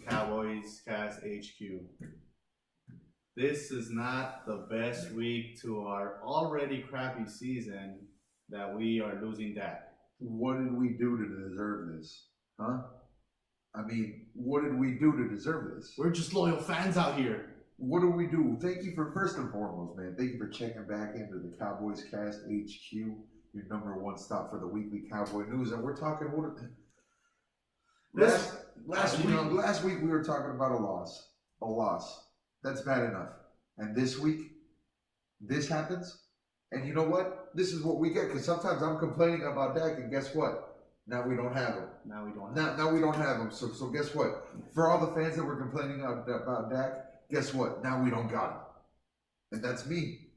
CowboysCastHQ. This is not the best week to our already crappy season that we are losing Dak. What did we do to deserve this? Huh? I mean, what did we do to deserve this? We're just loyal fans out here. What do we do? Thank you for, first and foremost, man, thank you for checking back into the Cowboys Cast HQ, your number one stop for the weekly Cowboy news. And we're talking, last week we were talking about a loss. A loss. That's bad enough. And this week, this happens. And you know what? This is what we get. Because sometimes I'm complaining about Dak, and guess what? Now we don't have him. Now we don't have him. So guess what? For all the fans that were complaining about Dak, guess what? Now we don't got him. And that's me.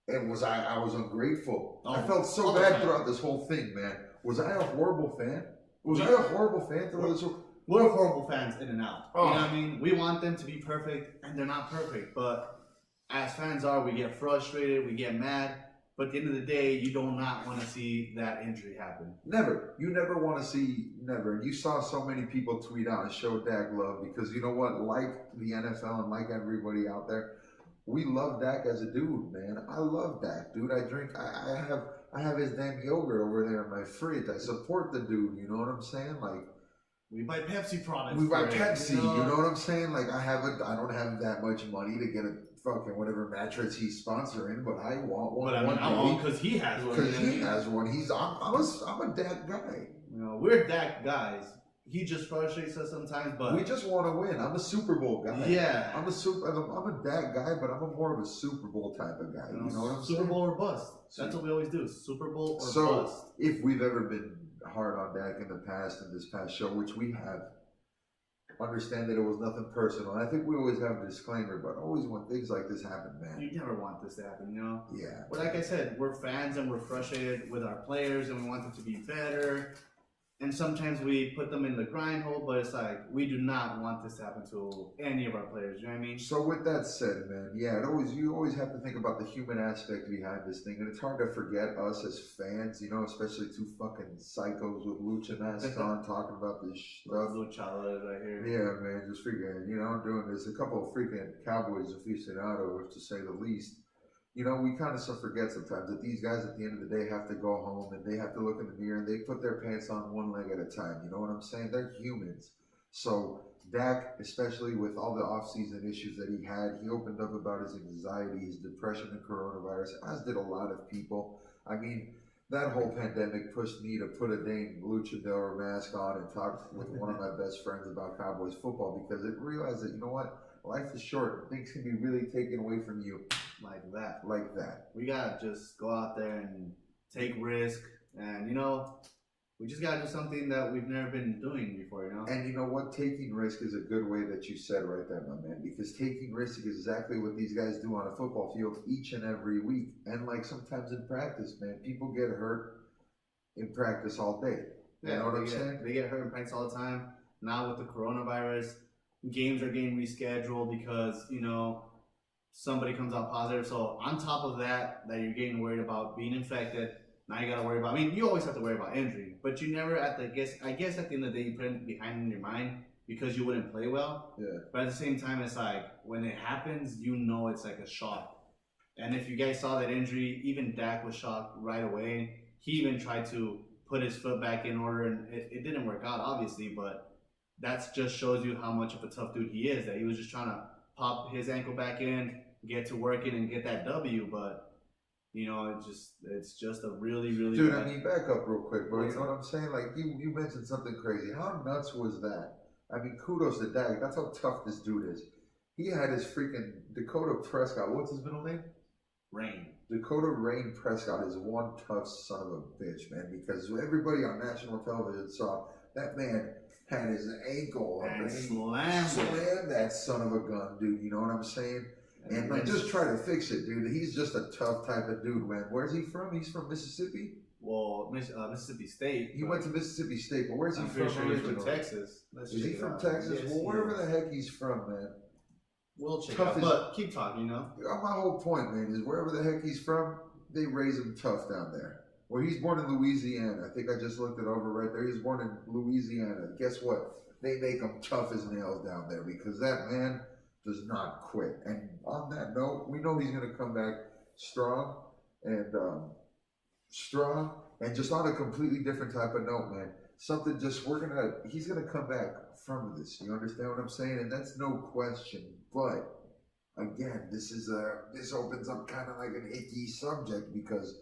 And I was ungrateful. I felt so bad throughout this whole thing, man. Was I a horrible fan? Throughout this whole... We're horrible fans in and out. You know what I mean? We want them to be perfect, and they're not perfect. But as fans are, we get frustrated, we get mad. But at the end of the day, you do not want to see that injury happen. Never. You never want to see, never. And you saw so many people tweet out and show Dak love because you know what? Like the NFL and like everybody out there, we love Dak as a dude, man. I love Dak, dude. I have his damn yogurt over there in my fridge. I support the dude, you know what I'm saying? Like, we buy Pepsi products. We buy Pepsi, you know what I'm saying? Like, I don't have that much money to get a fucking whatever mattress he's sponsoring, but I want one. But I mean, I want because he has one. Because he has one. I'm a Dak guy. You know, we're Dak guys. He just frustrates us sometimes, but we just want to win. I'm a Super Bowl guy. Yeah, I'm a Dak guy, but I'm more of a Super Bowl type of guy. You know what I'm saying? Super Bowl or bust. That's what we always do. Super Bowl or bust. So if we've ever been hard on Dak in the past, in this past show, which we have, understand that it was nothing personal. And I think we always have a disclaimer, but always when things like this happen, man. You never want this to happen, you know? Yeah. But like I said, we're fans and we're frustrated with our players and we want them to be better. And sometimes we put them in the grind hole, but it's like, we do not want this to happen to any of our players, you know what I mean? So with that said, man, yeah, you always have to think about the human aspect behind this thing. And it's hard to forget us as fans, you know, especially two fucking psychos with lucha masks on talking about this stuff. Luchadas right here. Yeah, man, just freaking, you know, doing this. A couple of freaking Cowboys aficionados, to say the least. You know, we kind of forget sometimes that these guys at the end of the day have to go home and they have to look in the mirror and they put their pants on one leg at a time. You know what I'm saying? They're humans. So Dak, especially with all the off-season issues that he had, he opened up about his anxiety, his depression, and coronavirus, as did a lot of people. I mean, that whole pandemic pushed me to put a dang luchador mask on and talk with one of my best friends about Cowboys football because it realized that, you know what? Life is short. Things can be really taken away from you. Like that. We gotta just go out there and take risk, and you know, we just gotta do something that we've never been doing before, you know. And you know what? Taking risk is a good way that you said right there, my man. Because taking risk is exactly what these guys do on a football field each and every week, and like sometimes in practice, man, people get hurt in practice all day. You know what I'm saying? They get hurt in practice all the time. Now with the coronavirus, games are getting rescheduled because you know. Somebody comes out positive. So on top of that you're getting worried about being infected, now you gotta worry about, I mean, you always have to worry about injury, but you never I guess at the end of the day you put it behind in your mind because you wouldn't play well. Yeah. But at the same time, it's like when it happens, you know it's like a shock. And if you guys saw that injury, even Dak was shocked right away. He even tried to put his foot back in order and it didn't work out, obviously, but that just shows you how much of a tough dude he is, that he was just trying to pop his ankle back in, get to working and get that W, but you know, it's just a really, really dude, I mean, back up real quick, bro. You know what I'm saying? Like you mentioned something crazy. How nuts was that? I mean, kudos to Dak. That's how tough this dude is. He had his freaking Dakota Prescott. What's his middle name? Rain. Dakota Rain Prescott is one tough son of a bitch, man, because everybody on national television saw that man had his ankle and slammed that son of a gun, dude. You know what I'm saying? And like, just try to fix it, dude. He's just a tough type of dude, man. Where's he from? He's from Mississippi? Well, Mississippi State. He went to Mississippi State, but where's he from originally? He's from Texas. Is he from Texas? Yes, well, wherever the heck he's from, man. We'll check it out, but keep talking, you know? My whole point, man, is wherever the heck he's from, they raise him tough down there. Well, he's born in Louisiana. I think I just looked it over right there. He's born in Louisiana. Guess what? they make him tough as nails down there because that man does not quit. And on that note, we know he's going to come back strong and just on a completely different type of note, man. Something just he's gonna come back from this. You understand what I'm saying? And that's no question. But again, this opens up kind of like an icky subject because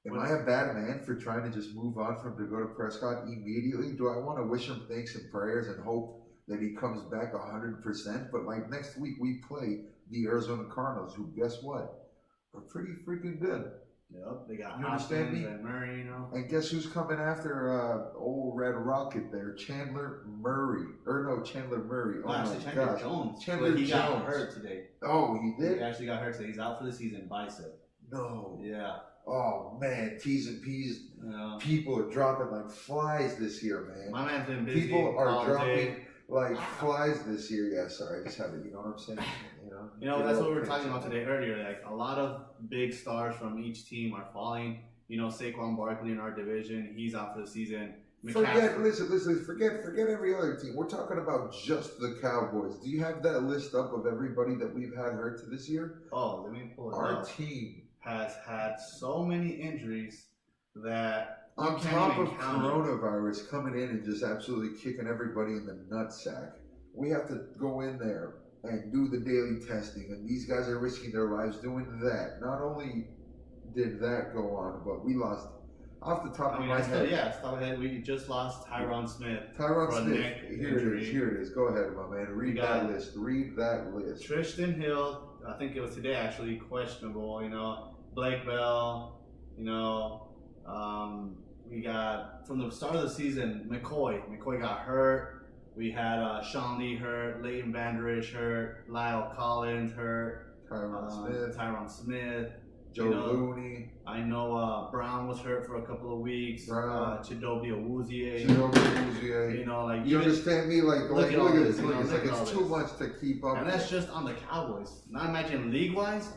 am I a bad man for trying to just move on from to go to Prescott immediately? Do I want to wish him thanks and prayers and hope that he comes back 100%? But like next week we play the Arizona Cardinals, who guess what? Are pretty freaking good. Yep, they got you understand me? And Murray, you know. And guess who's coming after old Red Rocket there? Chandler Murray. Oh actually, my Chandler gosh. Jones. Chandler He Jones. got hurt today. Oh, he did? He actually got hurt today. He's out for the season, bicep. No. Yeah. Oh man, T's and P's. Yeah. People are dropping like flies this year, man. My man's been busy. People are dropping day. like flies this year. Yeah, sorry, I just had it. You know what I'm saying? You know, that's what we were talking about today earlier. Like a lot of big stars from each team are falling. You know, Saquon Barkley in our division, he's out for the season. Listen, forget every other team. We're talking about just the Cowboys. Do you have that list up of everybody that we've had hurt to this year? Oh, let me pull it up. Our team has had so many injuries that on top of coronavirus coming in and just absolutely kicking everybody in the nutsack, we have to go in there and do the daily testing, and these guys are risking their lives doing that. Not only did that go on, but we lost off the top of my head. We just lost Tyron Smith. Here it is. Go ahead, my man. Read that list. Tristan Hill, I think it was today actually, questionable. You know, Blake Bell. You know, we got from the start of the season McCoy. McCoy got hurt. We had Sean Lee hurt, Leighton Vander Esch hurt, Lyle Collins hurt, Tyron Smith, Joe Looney. I know Brown was hurt for a couple of weeks. Chidobe Awuzie. You know, like you understand me? Like look at this. Like it's too much to keep up. And that's just on the Cowboys. Now imagine league wise,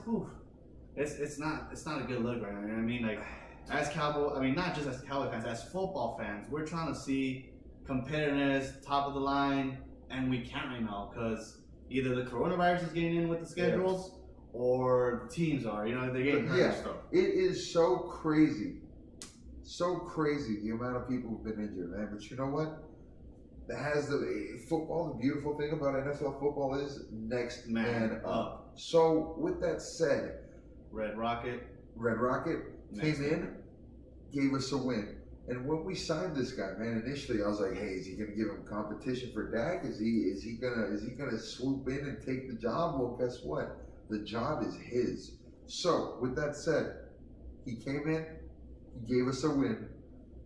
it's not a good look right now. You know what I mean? Like as Cowboy, I mean not just as Cowboy fans, as football fans, we're trying to see competitiveness, top of the line, and we can't right now because either the coronavirus is getting in with the schedules or the teams are, you know, they're getting hurt and stuff. It is so crazy the amount of people who've been injured, man. But you know what? The beautiful thing about NFL football is next man up. So with that said, Red Rocket came in, gave us a win. And when we signed this guy, man, initially I was like, hey, is he gonna give him competition for Dak? Is he gonna swoop in and take the job? Well, guess what? The job is his. So with that said, he came in, he gave us a win.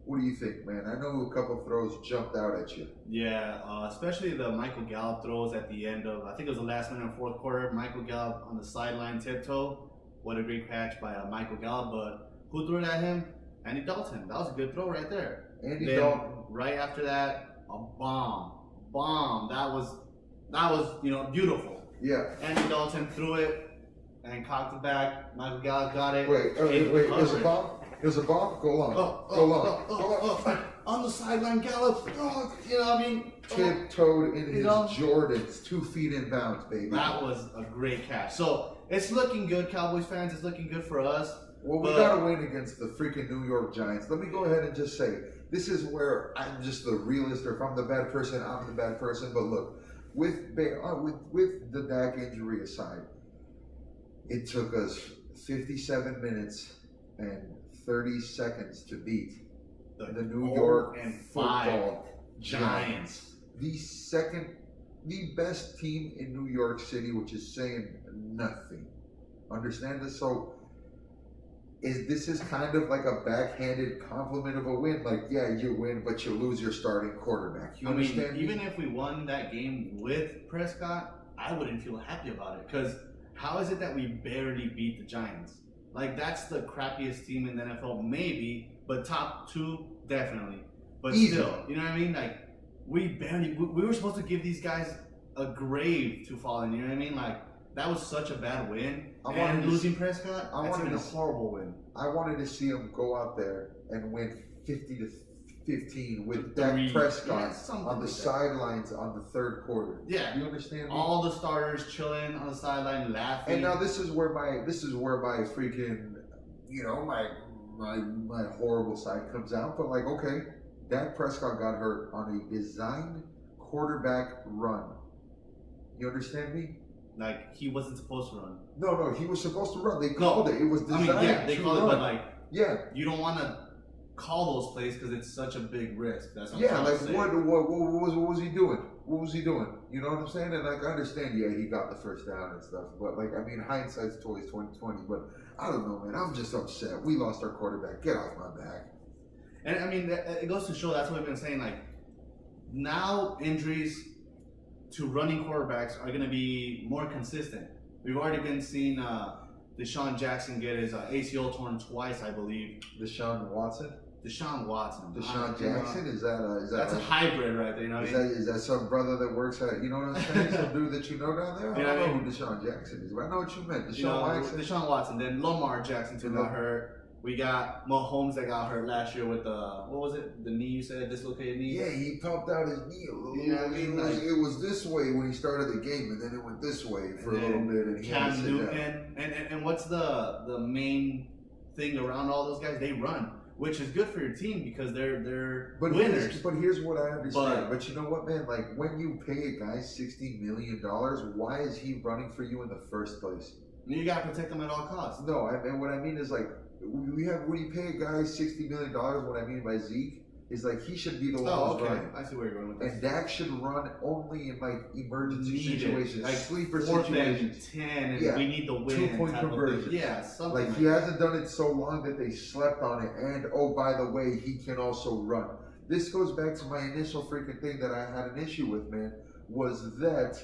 What do you think, man? I know a couple throws jumped out at you. Yeah, especially the Michael Gallup throws at the end of, I think it was the last minute of fourth quarter. Michael Gallup on the sideline tiptoe. What a great catch by Michael Gallup. But who threw it at him? Andy Dalton. That was a good throw right there. Andy Dalton. Right after that, a bomb. That was beautiful. Yeah. Andy Dalton threw it and cocked it back. Michael Gallup got it. Wait. There's a bomb. Go long. On the sideline, Gallup. You know what I mean? Tiptoed in his Jordans, 2 feet in bounds, baby. That was a great catch. So it's looking good, Cowboys fans. It's looking good for us. Well, we got to win against the freaking New York Giants. Let me go ahead and just say, this is where I'm just the realist, or if I'm the bad person, I'm the bad person. But look, with the Dak injury aside, it took us 57 minutes and 30 seconds to beat the New York football Giants. The best team in New York City, which is saying nothing. Understand this? So, this is kind of like a backhanded compliment of a win. Like, yeah, you win, but you lose your starting quarterback. You understand? Even if we won that game with Prescott, I wouldn't feel happy about it. Because how is it that we barely beat the Giants? Like, that's the crappiest team in the NFL, maybe, but top 2, definitely. But still, you know what I mean? Like, we were supposed to give these guys a grave to fall in, you know what I mean? Like, that was such a bad win. Losing Prescott, that's been a horrible win. I wanted to see him go out there and win 50 to 15 with Three. Dak Prescott Yeah, something on the like that. sidelines on the third quarter. Yeah. You understand me? All the starters chilling on the sideline laughing. And now this is where my freaking, you know, my horrible side comes out. But like, okay, Dak Prescott got hurt on a designed quarterback run. You understand me? Like, he wasn't supposed to run. No, he was supposed to run. They called it. It was designed they to called run. it, but like, yeah, you don't want to call those plays because it's such a big risk. That's what yeah. I'm Like, trying to say. what was he doing? What was he doing? You know what I'm saying? And like, I understand. Yeah, he got the first down and stuff. But like, I mean, hindsight's always 20/20. But I don't know, man. I'm just upset. We lost our quarterback. Get off my back. And I mean, it goes to show that's what we've been saying. Like, now injuries to running quarterbacks are going to be more consistent. We've already been seeing Deshaun Jackson get his ACL torn twice, I believe. Deshaun Watson. Deshaun Jackson, is that that's like, a hybrid right there, you know what I mean? is that some brother that works at, you know what I'm saying? Some dude that you know down there? I You know don't what I know mean? who Deshaun Jackson is, but I know what you meant. You know, Deshaun Watson. Then Lamar Jackson too got hurt. We got Mahomes that got hurt last year with what was it? The knee, you said, dislocated knee? Yeah, he popped out his knee a little. You know what I mean? It was this way when he started the game, and then it went this way for a little bit, and he had to Cam sit Newton. down. And what's the main thing around all those guys? They run, which is good for your team because they're winners. But here's what I understand. But you know what, man? Like, when you pay a guy $60 million, why is he running for you in the first place? You gotta protect them at all costs. No, and what I mean is, like, when you pay a guy $60 million, what I mean by Zeke is like he should be the one who's running. I see where you're going with this. And Dak should run only in like emergency situations, like sleeper 4th situations. and 10, and Yeah. we need the win. 2-point conversions. Yeah, something Like he hasn't done it so long that they slept on it. And oh, by the way, he can also run. This goes back to my initial freaking thing that I had an issue with, man, was that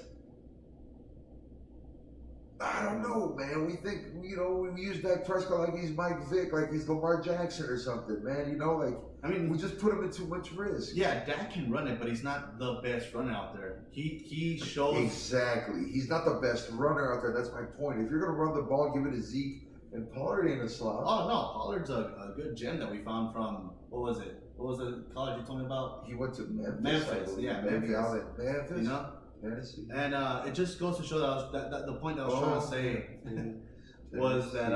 I don't know, man. We think, you know, we use Dak Prescott like he's Mike Vick, like he's Lamar Jackson or something, man. You know, like, I mean, we just put him in too much risk. Yeah, Dak can run it, but he's not the best runner out there. He shows Exactly. He's not the best runner out there. That's my point. If you're gonna run the ball, give it to Zeke, and Pollard ain't a slouch. Oh no, Pollard's a good gem that we found from what was it? What was the college you told me about? He went to Memphis. Memphis, yeah, maybe Memphis. out in Memphis. You know. Tennessee. And it just goes to show that the point that I was trying to say was that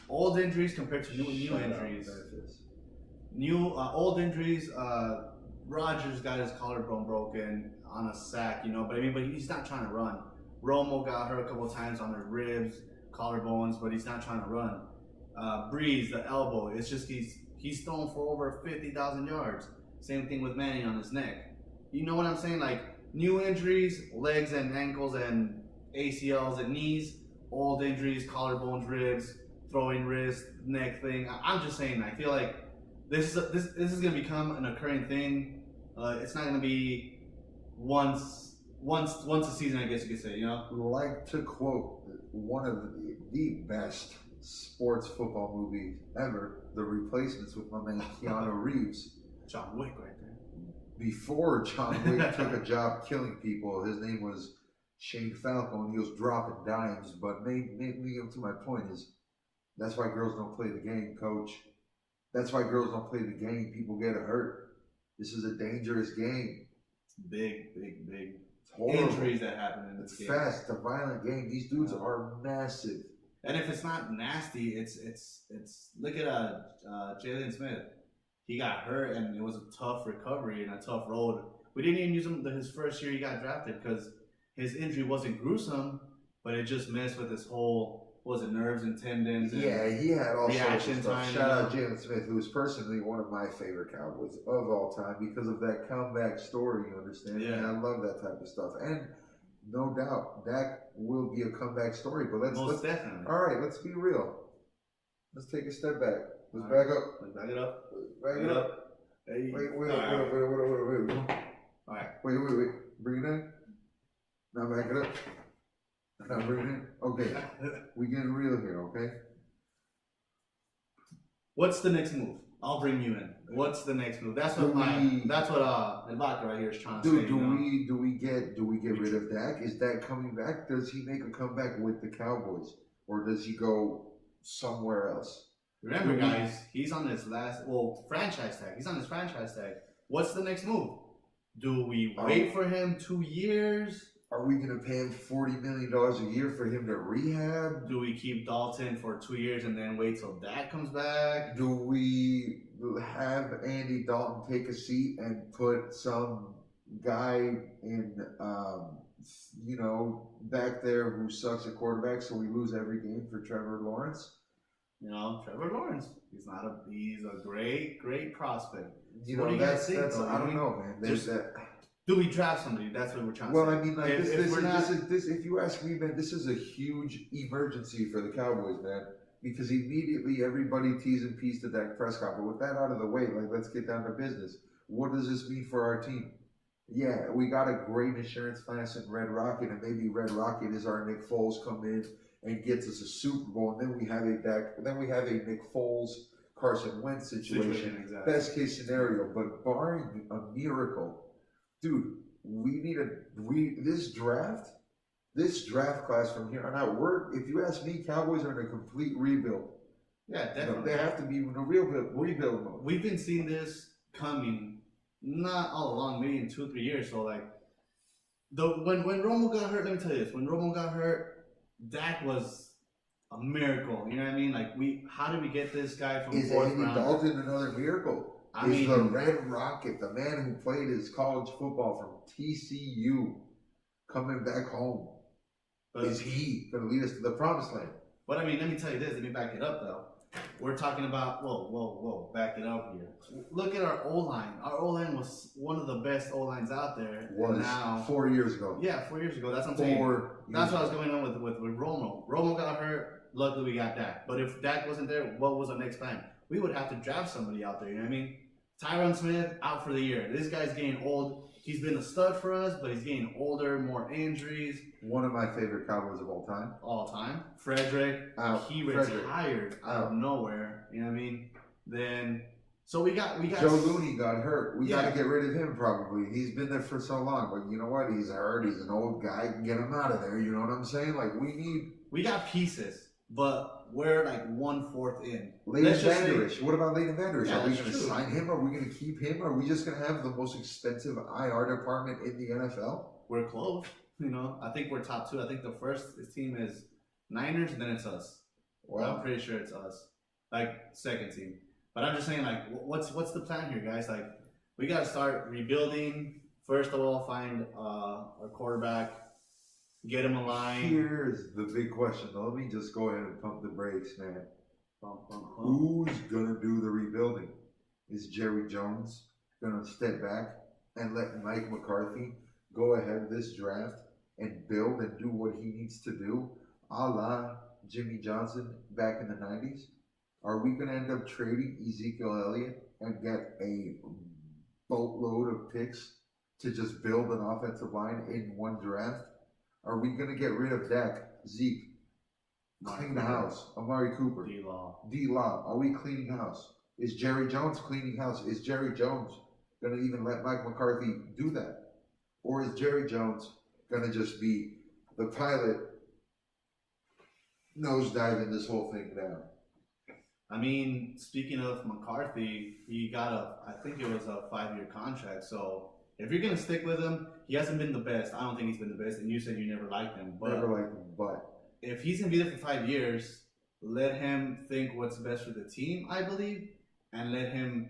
old injuries compared to new injuries. Old injuries. Rodgers got his collarbone broken on a sack, you know, but he's not trying to run. Romo got hurt a couple of times on the ribs, collarbones, but he's not trying to run. Breeze, the elbow. It's just he's thrown for over 50,000 yards. Same thing with Manning on his neck. You know what I'm saying? Like. New injuries, legs and ankles and ACLs and knees. Old injuries, collarbones, ribs, throwing wrist, neck thing. I'm just saying. I feel like this is going to become an occurring thing. It's not going to be once a season, I guess you could say. You know. Like to quote one of the best sports football movies ever, The Replacements, with my man Keanu Reeves. John Wick, right there. Before John Wick took a job killing people, his name was Shane Falco, and he was dropping dimes. But me up to my point is, that's why girls don't play the game, coach. That's why girls don't play the game. People get hurt. This is a dangerous game. It's big it's horrible. Injuries that happen in this it's game. Fast, it's a violent game. These dudes are massive. And if it's not nasty, it's look at Jalen Smith. He got hurt, and it was a tough recovery and a tough road. We didn't even use him his first year he got drafted because his injury wasn't gruesome, but it just messed with his whole, nerves and tendons. And yeah, he had all sorts of reaction stuff. time, Shout out Jalen Smith, who is personally one of my favorite Cowboys of all time because of that comeback story, you understand? Yeah. And I love that type of stuff. And no doubt, Dak will be a comeback story, but let's definitely. All right, let's be real. Let's take a step back. Let's back up. Let's back it up. Back it up. Hey. Wait. All right. Wait. Bring it in. Now back it up. Now bring it in. Okay. We getting real here, okay? What's the next move? I'll bring you in. What's the next move? That's what Ibaka right here is trying to say. Do we get rid of Dak? Is Dak coming back? Does he make a comeback with the Cowboys? Or does he go somewhere else? Remember, guys, he's on his franchise tag. He's on his franchise tag. What's the next move? Do we wait for him 2 years? Are we going to pay him $40 million a year for him to rehab? Do we keep Dalton for 2 years and then wait till Dak comes back? Do we have Andy Dalton take a seat and put some guy in, back there who sucks at quarterback, so we lose every game for Trevor Lawrence? Trevor Lawrence. He's a great prospect. That's I don't know, man. There's that. Do we draft somebody? That's what we're trying to say. Well, I mean, like if you ask me, man, this is a huge emergency for the Cowboys, man. Because immediately everybody T's and P's to Dak Prescott. But with that out of the way, let's get down to business. What does this mean for our team? Yeah, we got a great insurance class in Red Rocket, and maybe Red Rocket is our Nick Foles come in and gets us a Super Bowl, and then we have a Nick Foles, Carson Wentz situation. Exactly. Best case scenario, but barring a miracle, dude, this draft class from here on out, if you ask me, Cowboys are in a complete rebuild. Yeah, definitely. They have to be in a rebuild mode. We've been seeing this coming, not all along, maybe in 2 or 3 years. So when Romo got hurt, let me tell you this: when Romo got hurt, Dak was a miracle. You know what I mean? How did we get this guy from fourth round? Is Andy Dalton another miracle? Is the Red Rocket, the man who played his college football from TCU, coming back home? Is he going to lead us to the promised land? But I mean, let me tell you this. Let me back it up, though. We're talking about, whoa, back it up here. Look at our O-line. Our O-line was one of the best O-lines out there. Was now 4 years ago. Yeah, 4 years ago. That's what I'm saying. That's what I was going on with Romo. Romo got hurt. Luckily, we got Dak. But if Dak wasn't there, what was our next plan? We would have to draft somebody out there. You know what I mean? Tyron Smith, out for the year. This guy's getting old. He's been a stud for us, but he's getting older, more injuries. One of my favorite Cowboys of all time. Frederick, he retired out of nowhere. You know what I mean? So we got Joe Looney got hurt. We got to get rid of him probably. He's been there for so long, but you know what? He's hurt. He's an old guy. Get him out of there. You know what I'm saying? We got pieces, but we're 1/4 in. Leighton Vander Esch. What about Leighton Vander Esch? Yeah, are we going to sign him? Are we going to keep him? Are we just going to have the most expensive IR department in the NFL? We're close. I think we're top 2. I think the first team is Niners, and then it's us. Well, I'm pretty sure it's us. Second team. But I'm just saying, what's the plan here, guys? We got to start rebuilding. First of all, find a quarterback, get him aligned. Here's the big question. Let me just go ahead and pump the brakes, man. Who's going to do the rebuilding? Is Jerry Jones going to step back and let Mike McCarthy go ahead this draft and build and do what he needs to do, a la Jimmy Johnson back in the 90s? Are we going to end up trading Ezekiel Elliott and get a boatload of picks to just build an offensive line in one draft? Are we going to get rid of Dak, Zeke, clean the house, Amari Cooper, D-Law? Are we cleaning house? Is Jerry Jones cleaning house? Is Jerry Jones going to even let Mike McCarthy do that? Or is Jerry Jones going to just be the pilot nosediving this whole thing down? I mean, speaking of McCarthy, he got I think it was a 5-year contract. So if you're going to stick with him, he hasn't been the best. I don't think he's been the best. And you said you never liked him. But if he's going to be there for 5 years, let him think what's best for the team, I believe, and let him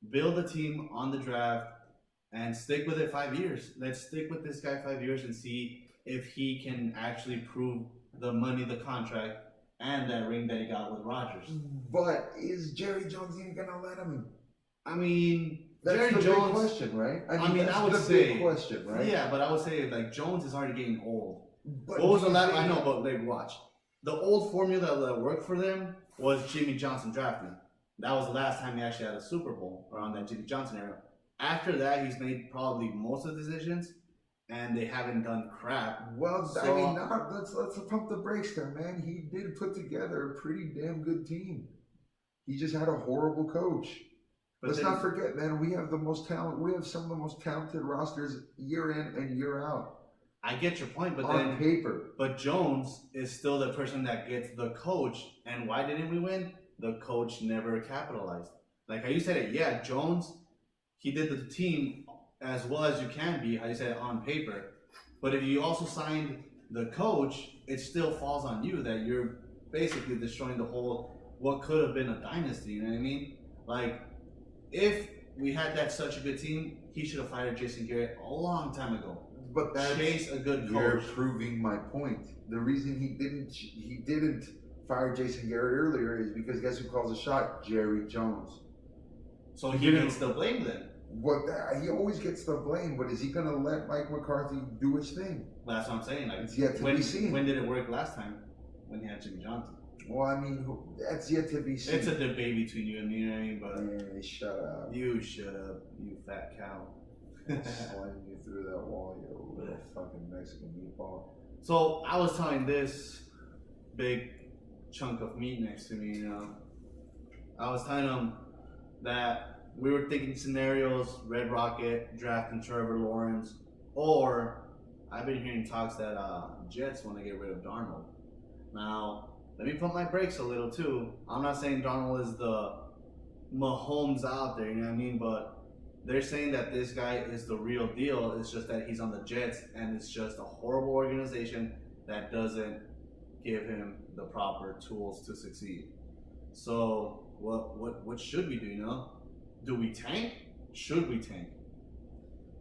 build a team on the draft and stick with it 5 years. Let's stick with this guy 5 years and see if he can actually prove the money, the contract, and that ring that he got with Rodgers. But is Jerry Jones even going to let him? I mean, that's Jerry the Jones, big question, right? I mean, I would the say, big question, right? Yeah, but I would say Jones is already getting old. But what was the last? I know, but watch. The old formula that worked for them was Jimmy Johnson drafting. That was the last time he actually had a Super Bowl around that Jimmy Johnson era. After that, he's made probably most of the decisions, and they haven't done crap. Well, so, I mean, let's pump the brakes there, man. He did put together a pretty damn good team. He just had a horrible coach. Let's not forget, man. We have the most talent. We have some of the most talented rosters year in and year out. I get your point, but on paper. But Jones is still the person that gets the coach. And why didn't we win? the coach never capitalized. Like how you said it, yeah, Jones, he did the team as well as you can be, how you said it, on paper. But if you also signed the coach, it still falls on you that you're basically destroying the whole, what could have been a dynasty, you know what I mean? Like, if we had that such a good team, he should have fired Jason Garrett a long time ago. But that's Chase a good coach. You're proving my point. The reason he didn't fire Jason Garrett earlier is because guess who calls the shot? Jerry Jones. So he gets the blame then. He always gets the blame, but is he gonna let Mike McCarthy do his thing? That's what I'm saying. Like, it's yet to be seen. When did it work last time? When he had Jimmy Johnson. Well, I mean, that's yet to be seen. It's a debate between you and me, you know what I mean? But hey, shut up. You shut up, you fat cow. Sliding you through that wall, you little fucking Mexican meatball. So I was telling this big chunk of meat next to me, you know. I was telling him that we were thinking scenarios, Red Rocket, drafting Trevor Lawrence, or I've been hearing talks that Jets want to get rid of Darnold. Now, let me pump my brakes a little too. I'm not saying Darnold is the Mahomes out there, you know what I mean? But they're saying that this guy is the real deal. It's just that he's on the Jets, and it's just a horrible organization that doesn't give him the proper tools to succeed. So what should we do, you know? Do we tank? Should we tank?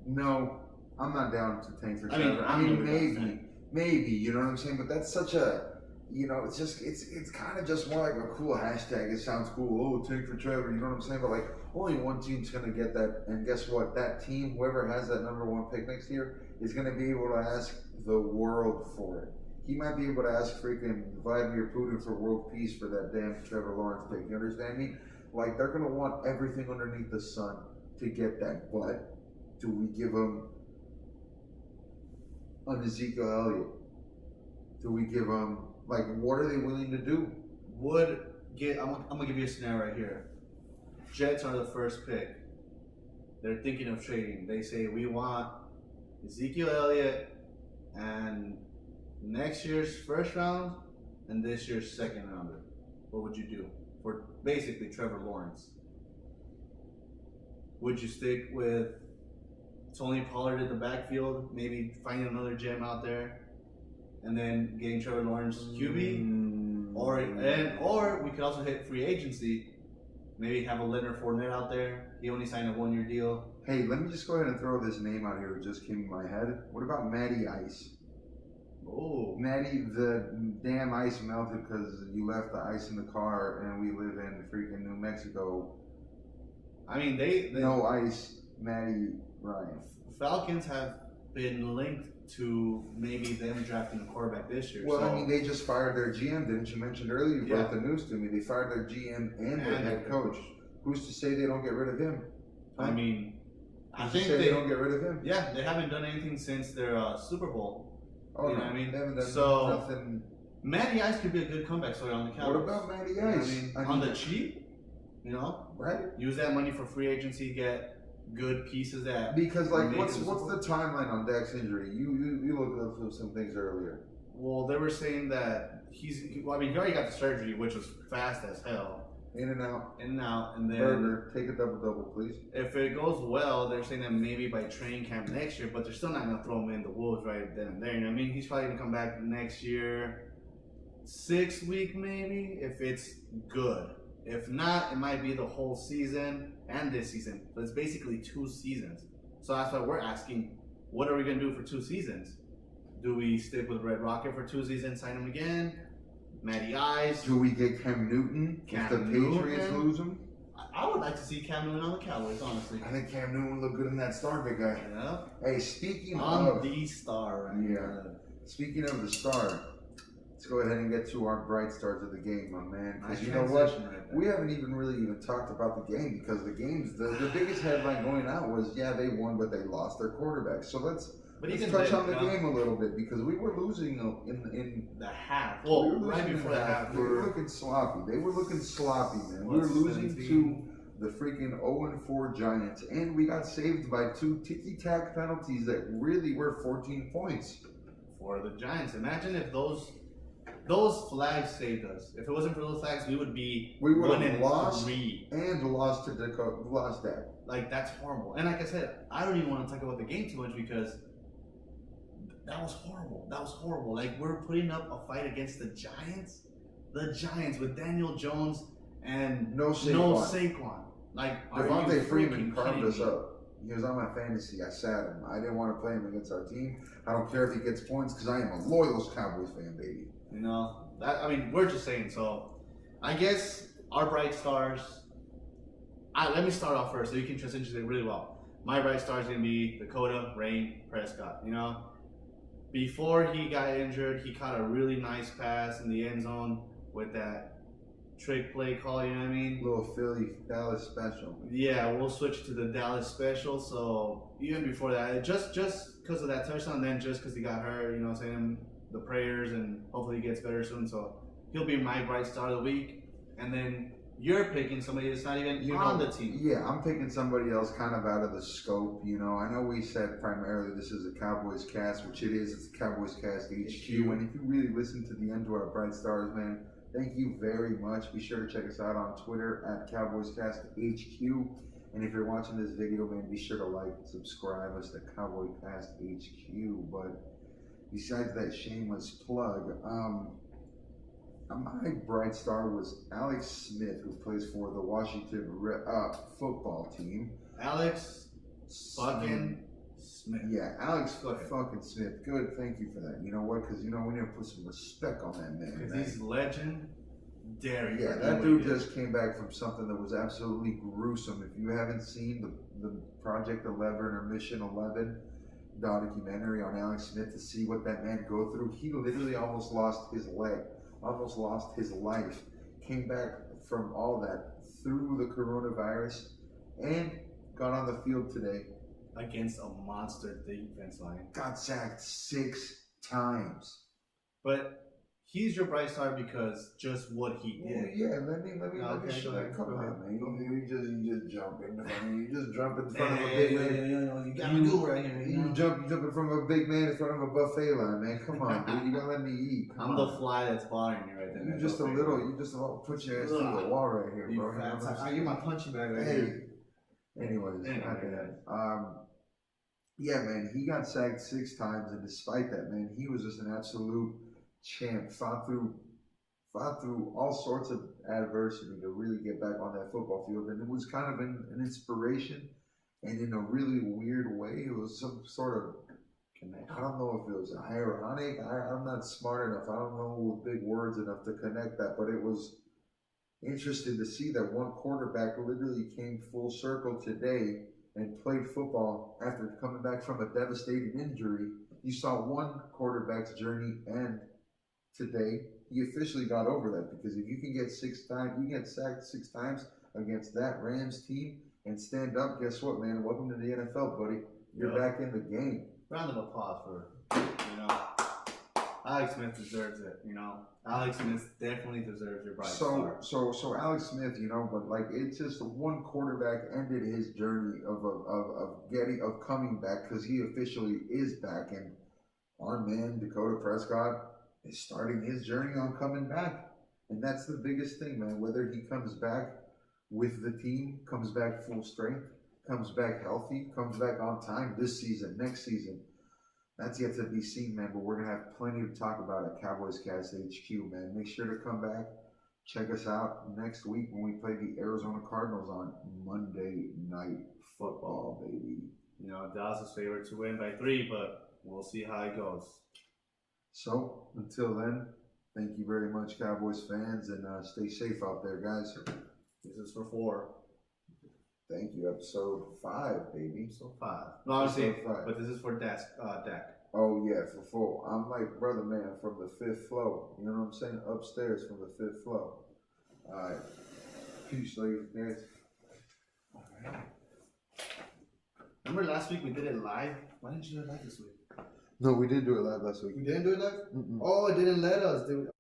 No, I'm not down to tank for I Trevor. mean, maybe, you know what I'm saying? But that's such a, you know, it's kind of just more like a cool hashtag. It sounds cool. Oh, tank for Trevor, you know what I'm saying? But like, only one team's gonna get that, and guess what? That team, whoever has that number one pick next year, is gonna be able to ask the world for it. He might be able to ask freaking Vladimir Putin for world peace for that damn Trevor Lawrence pick. You understand me? Like, they're gonna want everything underneath the sun to get that. But do we give him an Ezekiel Elliott? Do we give him, like, what are they willing to do? I'm gonna give you a scenario right here. Jets are the first pick. They're thinking of trading. They say we want Ezekiel Elliott and next year's first round and this year's second rounder. What would you do for basically Trevor Lawrence? Would you stick with Tony Pollard in the backfield, maybe finding another gem out there, and then getting Trevor Lawrence QB? Or we could also hit free agency. Maybe have a Leonard Fournette out there. He only signed a 1-year deal. Hey, let me just go ahead and throw this name out here. It just came in my head. What about Matty Ice? Oh, Matty, the damn ice melted because you left the ice in the car, and we live in freaking New Mexico. I mean, they no ice. Matty Ryan. Falcons have been linked to maybe them drafting a quarterback this year. Well, so. I mean, they just fired their GM, didn't you mention earlier? You brought the news to me. They fired their GM and their head coach. Who's to say they don't get rid of him? I mean, I think they don't get rid of him. Yeah, they haven't done anything since their Super Bowl. Oh, you know no, what I mean? They haven't done nothing. Matty Ice could be a good comeback story on the Cowboys. What about Matty Ice? You know what I mean? On the cheap, you know, right? Use that money for free agency, get good pieces that. Because like, what's the timeline on Dak's injury? You looked up some things earlier. Well, they were saying that he already got the surgery, which was fast as hell. In and out, and then Burger, take a double, please. If it goes well, they're saying that maybe by training camp next year, but they're still not gonna throw him in the wolves right then and there. You know what I mean? He's probably gonna come back next year, 6 week maybe, if it's good. If not, it might be the whole season and this season. But it's basically 2 seasons. So that's why we're asking, what are we gonna do for 2 seasons? Do we stick with Red Rocket for 2 seasons, sign him again? Matty Ice. Do we get Cam Newton if the Patriots lose him? I would like to see Cam Newton on the Cowboys, honestly. I think Cam Newton look good in that star, big guy. Yeah. Hey, speaking of the star, right? Yeah. Speaking of the star, let's go ahead and get to our bright stars of the game, my man. Because you know what? Right, we haven't even talked about the game because the games, the biggest headline going out was, yeah, they won, but they lost their quarterback. So let's touch on the game a little bit because we were losing in the half. Well, right before the half, we were looking sloppy. They were looking sloppy, man. We were losing to the freaking 0-4 Giants, and we got saved by 2 ticky-tack penalties that really were 14 points for the Giants. Imagine if those those flags saved us. If it wasn't for those flags, we would have 1-3. lost to Dakota. Lost that. Like, that's horrible. And like I said, I don't even want to talk about the game too much because that was horrible. That was horrible. Like, we're putting up a fight against the Giants. The Giants with Daniel Jones and No Saquon. Like, Devontae Freeman carved us up. He was on my fantasy. I sat him. I didn't want to play him against our team. I don't care if he gets points because I am a loyal Cowboys fan, baby. You know, we're just saying. So, I guess our bright stars. Let me start off first so you can transition it really well. My bright star is going to be Dakota Rain Prescott. You know, before he got injured, he caught a really nice pass in the end zone with that trick play call, you know what I mean? Little Philly Dallas special. Yeah, we'll switch to the Dallas special. So even before that, just because of that touchdown, then just because he got hurt, you know, saying the prayers and hopefully he gets better soon. So he'll be my bright star of the week. And then you're picking somebody that's not even on the team. Yeah, I'm picking somebody else kind of out of the scope. You know, I know we said primarily this is a Cowboys cast, which it is. It's a Cowboys Cast HQ. And if you really listen to the end to our bright stars, man, thank you very much. Be sure to check us out on Twitter at CowboysCastHQ. And if you're watching this video, man, be sure to like and subscribe us to CowboysCastHQ. But besides that shameless plug, my bright star was Alex Smith, who plays for the Washington football team. Alex fucking Smith. Yeah, Alex fucking Smith. Good, thank you for that. You know what? Because, you know, we need to put some respect on that man. Because he's legendary. Yeah, that dude just came back from something that was absolutely gruesome. If you haven't seen the Project 11 or Mission 11 documentary on Alex Smith to see what that man go through, he literally almost lost his leg. Almost lost his life, came back from all that through the coronavirus, and got on the field today. Against a monster defense line. Got sacked 6 times. But he's your bright star because just what he did. Well, yeah, let me show you. Come on, man. You just jump in front of me. You just jump in front of a big man. You got me good right here. You jump in front of a big man in front of a buffet line, man. Come on, dude. You gotta let me eat. I'm the fly that's bothering you right there. You just put your ass through the wall right here, bro. I get my punching bag right here. Anyways, yeah, man, he got sacked 6 times, and despite that, man, he was just an absolute champ. Fought through all sorts of adversity to really get back on that football field, and it was kind of an inspiration, and in a really weird way, it was some sort of, I don't know if it was ironic. I'm not smart enough. I don't know with big words enough to connect that, but it was interesting to see that one quarterback literally came full circle today and played football after coming back from a devastating injury. You saw one quarterback's journey end today. He officially got over that, because if you can get 6 times, you get sacked 6 times against that Rams team and stand up, guess what, man? Welcome to the NFL, buddy. You're back in the game. Round of applause for, Alex Smith deserves it, Alex Smith definitely deserves your bright star. So Alex Smith, but like, it's just one quarterback ended his journey of coming back, because he officially is back, and our man Dakota Prescott is starting his journey on coming back, and that's the biggest thing, man. Whether he comes back with the team, comes back full strength, comes back healthy, comes back on time this season, next season, that's yet to be seen, man. But we're going to have plenty to talk about at Cowboys Cast HQ, man. Make sure to come back. Check us out next week when we play the Arizona Cardinals on Monday Night Football, baby. Dallas' favorite to win by 3, but we'll see how it goes. So, until then, thank you very much, Cowboys fans, and stay safe out there, guys. This is for 4. Thank you. Episode 5, baby. Episode 5. No, obviously, but this is for Dak. Oh, yeah, for 4. I'm like brother man from the 5th floor. You know what I'm saying? Upstairs from the 5th floor. All right. Peace, ladies and gents. All right. Remember last week we did it live? Why didn't you do it live this week? No, we did do it live last week. We didn't do it live? Mm-mm. Oh, it didn't let us, dude.